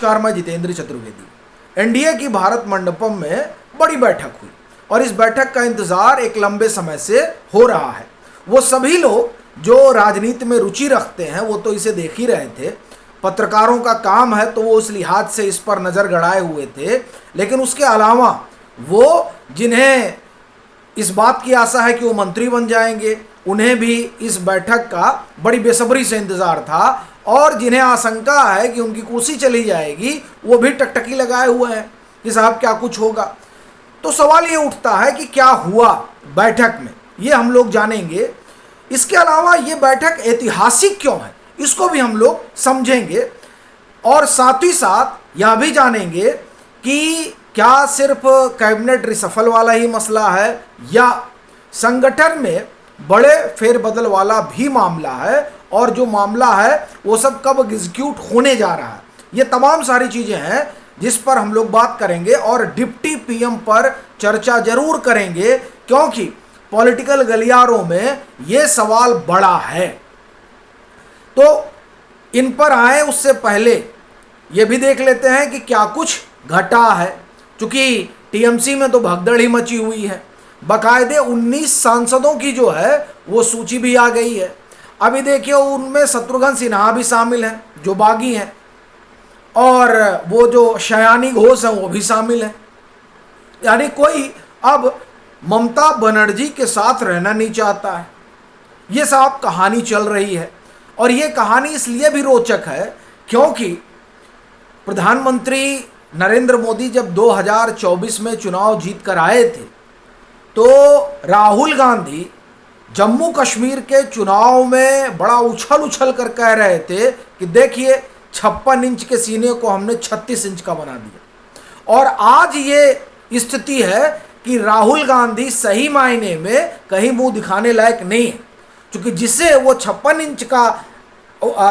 नमस्कार, मैं जितेंद्र चतुर्वेदी। एनडीए की भारत मंडपम में बड़ी बैठक हुई और इस बैठक का इंतजार एक लंबे समय से हो रहा है। वो सभी लोग जो राजनीति में रुचि रखते हैं वो तो इसे देख ही रहे थे। पत्रकारों का काम है तो वो उस लिहाज से इस पर नज़र गड़ाए हुए थे, लेकिन उसके अलावा वो जिन्हें इस बात की आशा है कि वो मंत्री बन जाएंगे, उन्हें भी इस बैठक का बड़ी बेसब्री से इंतज़ार था, और जिन्हें आशंका है कि उनकी कुर्सी चली जाएगी वो भी टकटकी लगाए हुए हैं कि साहब क्या कुछ होगा। तो सवाल ये उठता है कि क्या हुआ बैठक में, ये हम लोग जानेंगे। इसके अलावा ये बैठक ऐतिहासिक क्यों है इसको भी हम लोग समझेंगे, और साथ ही साथ यह भी जानेंगे कि क्या सिर्फ कैबिनेट रिसफल वाला ही मसला है या संगठन में बड़े फेरबदल वाला भी मामला है, और जो मामला है वो सब कब एग्जीक्यूट होने जा रहा है। ये तमाम सारी चीज़ें हैं जिस पर हम लोग बात करेंगे, और डिप्टी पीएम पर चर्चा जरूर करेंगे क्योंकि पॉलिटिकल गलियारों में ये सवाल बड़ा है। तो इन पर आए उससे पहले ये भी देख लेते हैं कि क्या कुछ घटा है, क्योंकि टीएमसी में तो भगदड़ ही मची हुई है। बाकायदे 19 सांसदों की जो है वो सूची भी आ गई है। अभी देखिए उनमें शत्रुघ्न सिन्हा भी शामिल हैं जो बागी हैं, और वो जो शयानी घोष हैं वो भी शामिल हैं। यानी कोई अब ममता बनर्जी के साथ रहना नहीं चाहता है। ये साहब कहानी चल रही है, और ये कहानी इसलिए भी रोचक है क्योंकि प्रधानमंत्री नरेंद्र मोदी जब 2024 में चुनाव जीत कर आए थे तो राहुल गांधी जम्मू कश्मीर के चुनाव में बड़ा उछल उछल कर कह रहे थे कि देखिए 56 इंच के सीने को हमने 36 इंच का बना दिया। और आज ये स्थिति है कि राहुल गांधी सही मायने में कहीं मुंह दिखाने लायक नहीं है, क्योंकि जिसे वो 56 इंच का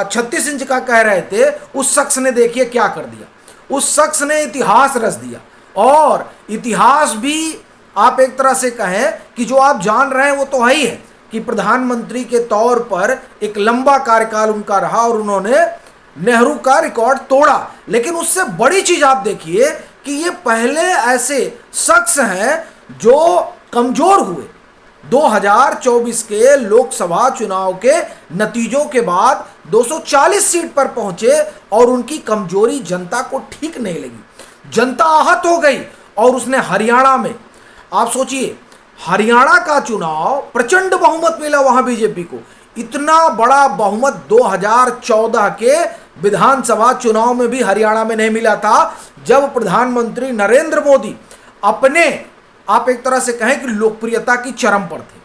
36 इंच का कह रहे थे उस शख्स ने देखिए क्या कर दिया। उस शख्स ने इतिहास रच दिया, और इतिहास भी आप एक तरह से कहें कि जो आप जान रहे हैं वो तो है ही है कि प्रधानमंत्री के तौर पर एक लंबा कार्यकाल उनका रहा और उन्होंने नेहरू का रिकॉर्ड तोड़ा। लेकिन उससे बड़ी चीज आप देखिए कि ये पहले ऐसे शख्स हैं जो कमजोर हुए 2024 के लोकसभा चुनाव के नतीजों के बाद 240 सीट पर पहुंचे, और उनकी कमजोरी जनता को ठीक नहीं लगी। जनता आहत हो गई, और उसने हरियाणा में, आप सोचिए हरियाणा का चुनाव प्रचंड बहुमत मिला वहां बीजेपी को। इतना बड़ा बहुमत 2014 के विधानसभा चुनाव में भी हरियाणा में नहीं मिला था, जब प्रधानमंत्री नरेंद्र मोदी अपने, आप एक तरह से कहें कि लोकप्रियता की चरम पर थे,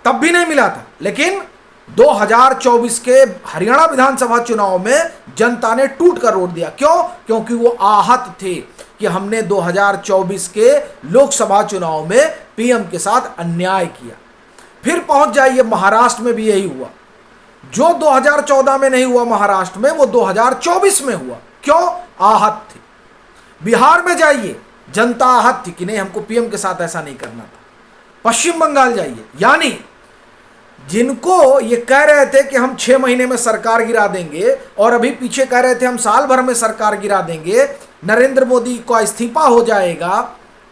तब भी नहीं मिला था। लेकिन 2024 के हरियाणा विधानसभा चुनाव में जनता ने टूट कर रोक दिया। क्यों? क्योंकि वो आहत थे कि हमने 2024 के लोकसभा चुनाव में पीएम के साथ अन्याय किया। फिर पहुंच जाइए महाराष्ट्र में भी यही हुआ, जो 2014 में नहीं हुआ महाराष्ट्र में वो 2024 में हुआ। क्यों? आहत थे। बिहार में जाइए, जनता आहत थी कि नहीं हमको पीएम के साथ ऐसा नहीं करना था। पश्चिम बंगाल जाइए, यानी जिनको ये कह रहे थे कि हम 6 महीने में सरकार गिरा देंगे, और अभी पीछे कह रहे थे हम साल भर में सरकार गिरा देंगे, नरेंद्र मोदी का इस्तीफा हो जाएगा,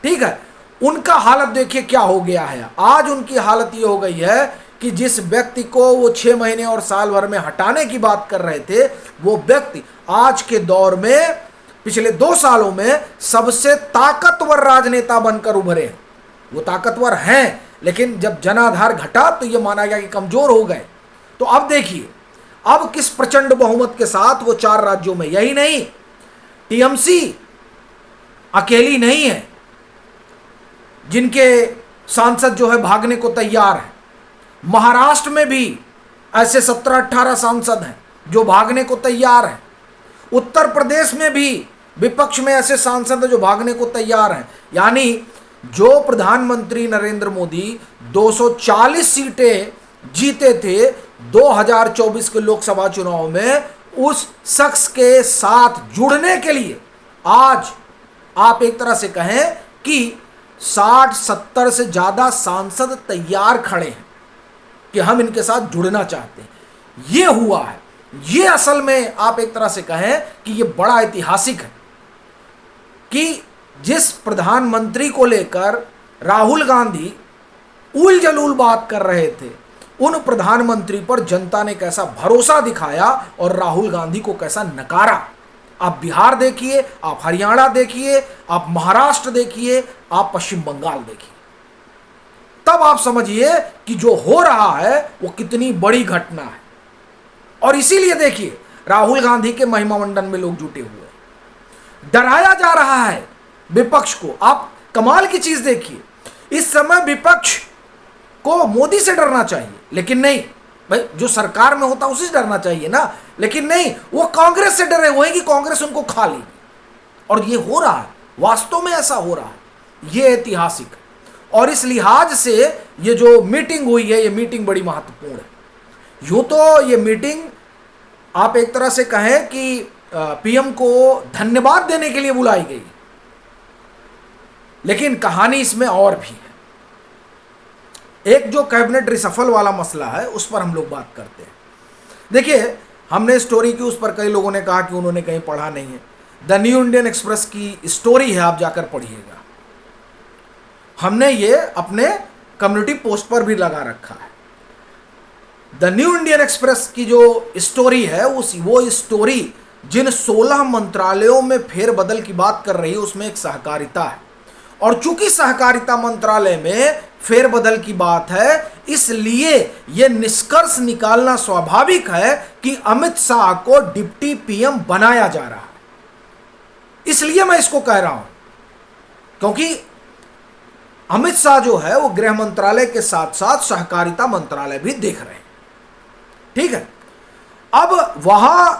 ठीक है, उनका हालत देखिए क्या हो गया है। आज उनकी हालत ये हो गई है कि जिस व्यक्ति को वो 6 महीने और साल भर में हटाने की बात कर रहे थे, वो व्यक्ति आज के दौर में पिछले 2 सालों में सबसे ताकतवर राजनेता बनकर उभरे हैं। वो ताकतवर हैं, लेकिन जब जनाधार घटा तो ये माना गया कि कमजोर हो गए। तो अब देखिए अब किस प्रचंड बहुमत के साथ वो 4 राज्यों में, यही नहीं टीएमसी अकेली नहीं है जिनके सांसद जो है भागने को तैयार है। महाराष्ट्र में भी ऐसे 17-18 सांसद हैं जो भागने को तैयार हैं। उत्तर प्रदेश में भी विपक्ष में ऐसे सांसद हैं जो भागने को तैयार हैं। यानी जो प्रधानमंत्री नरेंद्र मोदी 240 सीटें जीते थे 2024 के लोकसभा चुनाव में, उस शख्स के साथ जुड़ने के लिए आज आप एक तरह से कहें कि 60-70 से ज़्यादा सांसद तैयार खड़े हैं कि हम इनके साथ जुड़ना चाहते हैं। ये हुआ है। ये असल में आप एक तरह से कहें कि ये बड़ा ऐतिहासिक है कि जिस प्रधानमंत्री को लेकर राहुल गांधी उल जलूल बात कर रहे थे, उन प्रधानमंत्री पर जनता ने कैसा भरोसा दिखाया और राहुल गांधी को कैसा नकारा। आप बिहार देखिए, आप हरियाणा देखिए, आप महाराष्ट्र देखिए, आप पश्चिम बंगाल देखिए, तब आप समझिए कि जो हो रहा है वो कितनी बड़ी घटना है। और इसीलिए देखिए राहुल गांधी के महिमा मंडन में लोग जुटे हुए हैं, डराया जा रहा है विपक्ष को। आप कमाल की चीज देखिए, इस समय विपक्ष को मोदी से डरना चाहिए, लेकिन नहीं भाई, जो सरकार में होता उसी से डरना चाहिए ना, लेकिन नहीं, वो कांग्रेस से डरे हुए हैं कि कांग्रेस उनको खा लेगी। और ये हो रहा है, वास्तव में ऐसा हो रहा है, ये ऐतिहासिक है। और इस लिहाज से ये जो मीटिंग हुई है, ये मीटिंग बड़ी महत्वपूर्ण है। यूं तो ये मीटिंग आप एक तरह से कहें कि पीएम को धन्यवाद देने के लिए बुलाई गई, लेकिन कहानी इसमें और भी है। एक जो कैबिनेट रिसफल वाला मसला है उस पर हम लोग बात करते हैं। देखिए, हमने स्टोरी की, उस पर कई लोगों ने कहा कि उन्होंने कहीं पढ़ा नहीं है। द न्यू इंडियन एक्सप्रेस की स्टोरी है, आप जाकर पढ़िएगा। हमने ये अपने कम्युनिटी पोस्ट पर भी लगा रखा है। द न्यू इंडियन एक्सप्रेस की जो स्टोरी है वो स्टोरी जिन 16 मंत्रालयों में फेरबदल की बात कर रही है, उसमें एक सहकारिता है। और चूंकि सहकारिता मंत्रालय में फेरबदल की बात है, इसलिए यह निष्कर्ष निकालना स्वाभाविक है कि अमित शाह को डिप्टी पीएम बनाया जा रहा है। इसलिए मैं इसको कह रहा हूं क्योंकि अमित शाह जो है वो गृह मंत्रालय के साथ साथ सहकारिता मंत्रालय भी देख रहे हैं। ठीक है, अब वहां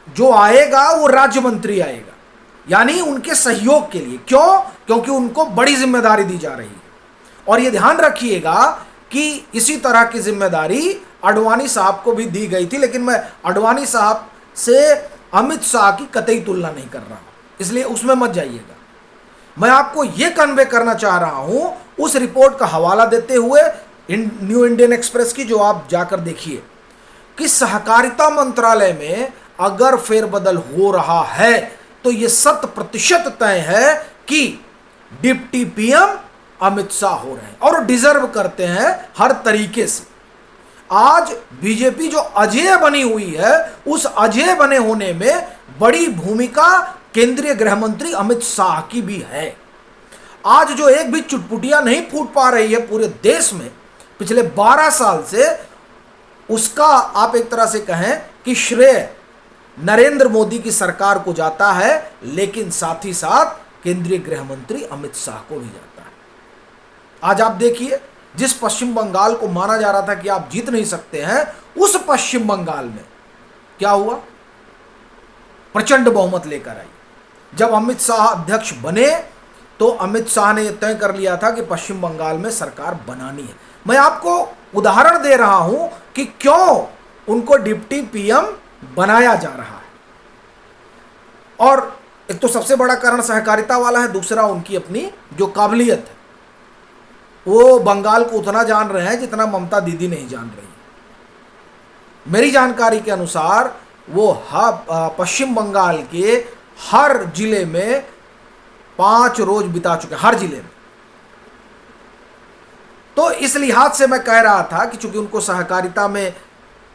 जो आएगा वो राज्य मंत्री आएगा, यानी उनके सहयोग के लिए। क्यों? क्योंकि उनको बड़ी जिम्मेदारी दी जा रही है। और ये ध्यान रखिएगा कि इसी तरह की जिम्मेदारी आडवाणी साहब को भी दी गई थी, लेकिन मैं आडवाणी साहब से अमित शाह की कतई तुलना नहीं कर रहा हूं, इसलिए उसमें मत जाइएगा। मैं आपको यह कन्वे करना चाह रहा हूं उस रिपोर्ट का हवाला देते हुए न्यू इंडियन एक्सप्रेस की, जो आप जाकर देखिए कि सहकारिता मंत्रालय में अगर फेरबदल हो रहा है तो यह 100% तय है कि डिप्टी पीएम अमित शाह हो रहे हैं और डिजर्व करते हैं हर तरीके से। आज बीजेपी जो अजेय बनी हुई है, उस अजेय बने होने में बड़ी भूमिका केंद्रीय गृह मंत्री अमित शाह की भी है। आज जो एक भी चुटपुटिया नहीं फूट पा रही है पूरे देश में पिछले 12 साल से, उसका आप एक तरह से कहें कि श्रेय नरेंद्र मोदी की सरकार को जाता है, लेकिन साथ ही साथ केंद्रीय गृह मंत्री अमित शाह को भी जाता है। आज आप देखिए, जिस पश्चिम बंगाल को माना जा रहा था कि आप जीत नहीं सकते हैं, उस पश्चिम बंगाल में क्या हुआ? प्रचंड बहुमत लेकर आई। जब अमित शाह अध्यक्ष बने तो अमित शाह ने यह तय कर लिया था कि पश्चिम बंगाल में सरकार बनानी है। मैं आपको उदाहरण दे रहा हूं कि क्यों उनको डिप्टी पीएम बनाया जा रहा है। और एक तो सबसे बड़ा कारण सहकारिता वाला है, दूसरा उनकी अपनी जो काबिलियत है। वो बंगाल को उतना जान रहे हैं जितना ममता दीदी नहीं जान रही। मेरी जानकारी के अनुसार वो पश्चिम बंगाल के हर जिले में 5 रोज बिता चुके हैं, हर जिले में। तो इस लिहाज से मैं कह रहा था कि चूंकि उनको सहकारिता में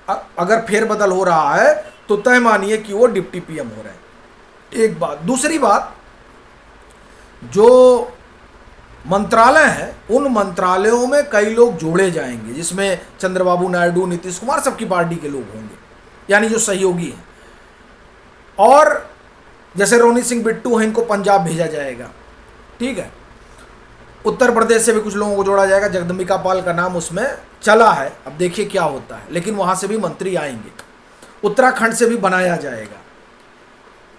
अगर फेरबदल हो रहा है तो तय मानिए कि वो डिप्टी पीएम हो रहे हैं। एक बात। दूसरी बात, जो मंत्रालय है उन मंत्रालयों में कई लोग जोड़े जाएंगे, जिसमें चंद्रबाबू नायडू, नीतीश कुमार, सबकी पार्टी के लोग होंगे, यानी जो सहयोगी हैं। और जैसे रोनित सिंह बिट्टू हैं, इनको पंजाब भेजा जाएगा। ठीक है, उत्तर प्रदेश से भी कुछ लोगों को जोड़ा जाएगा, जगदम्बिका पाल का नाम उसमें चला है, अब देखिए क्या होता है। लेकिन वहां से भी मंत्री आएंगे, उत्तराखंड से भी बनाया जाएगा।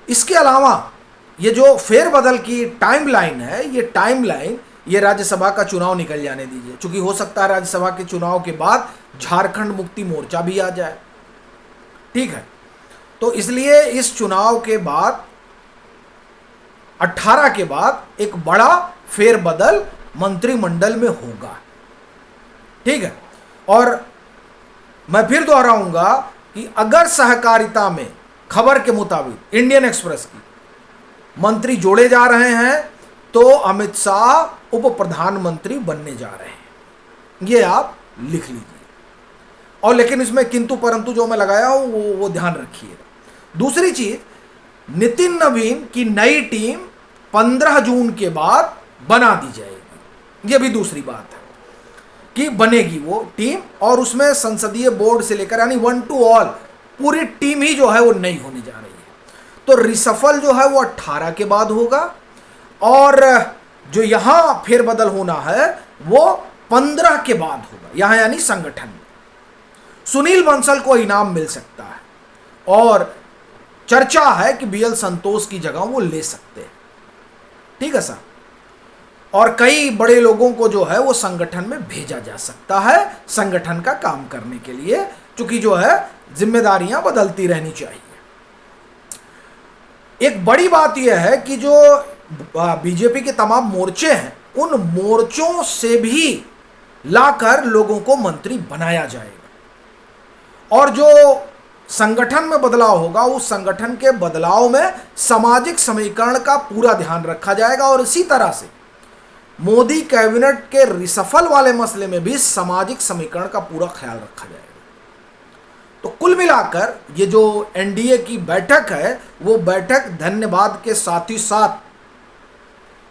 इसके अलावा ये जो फेरबदल की टाइमलाइन है, ये टाइमलाइन, ये राज्यसभा का चुनाव निकल जाने दीजिए, क्योंकि हो सकता है राज्यसभा के चुनाव के बाद झारखंड मुक्ति मोर्चा भी आ जाए। ठीक है, तो इसलिए इस चुनाव के बाद 18 के बाद एक बड़ा फेरबदल मंत्रिमंडल में होगा। ठीक है, और मैं फिर दोहराऊंगा कि अगर सहकारिता में खबर के मुताबिक इंडियन एक्सप्रेस की मंत्री जोड़े जा रहे हैं तो अमित शाह उप प्रधानमंत्री बनने जा रहे हैं, ये आप लिख लीजिए। और लेकिन इसमें किंतु परंतु जो मैं लगाया हूं वो ध्यान रखिएगा। दूसरी चीज, नितिन नवीन की नई टीम 15 जून के बाद बना दी जाएगी, ये भी दूसरी बात है कि बनेगी वो टीम, और उसमें संसदीय बोर्ड से लेकर यानी 1 to all पूरी टीम ही जो है वो नई होने जा रही है। तो रिसफल जो है वो 18 के बाद होगा, और जो यहां फेरबदल होना है वो 15 के बाद होगा, यहां यानी संगठन में। सुनील बंसल को इनाम मिल सकता है, और चर्चा है कि बीएल संतोष की जगह वो ले सकते हैं, ठीक है सर। और कई बड़े लोगों को जो है वो संगठन में भेजा जा सकता है संगठन का काम करने के लिए, क्योंकि जो है जिम्मेदारियां बदलती रहनी चाहिए। एक बड़ी बात यह है कि जो बीजेपी के तमाम मोर्चे हैं उन मोर्चों से भी लाकर लोगों को मंत्री बनाया जाएगा, और जो संगठन में बदलाव होगा उस संगठन के बदलाव में सामाजिक समीकरण का पूरा ध्यान रखा जाएगा, और इसी तरह से मोदी कैबिनेट के रिसफल वाले मसले में भी सामाजिक समीकरण का पूरा ख्याल रखा जाएगा। तो कुल मिलाकर ये जो एनडीए की बैठक है वो बैठक धन्यवाद के साथ ही साथ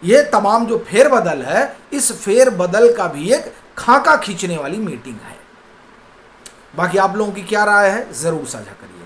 ये तमाम जो फेरबदल है इस फेरबदल का भी एक खाका खींचने वाली मीटिंग है। बाकी आप लोगों की क्या राय है जरूर साझा करिए।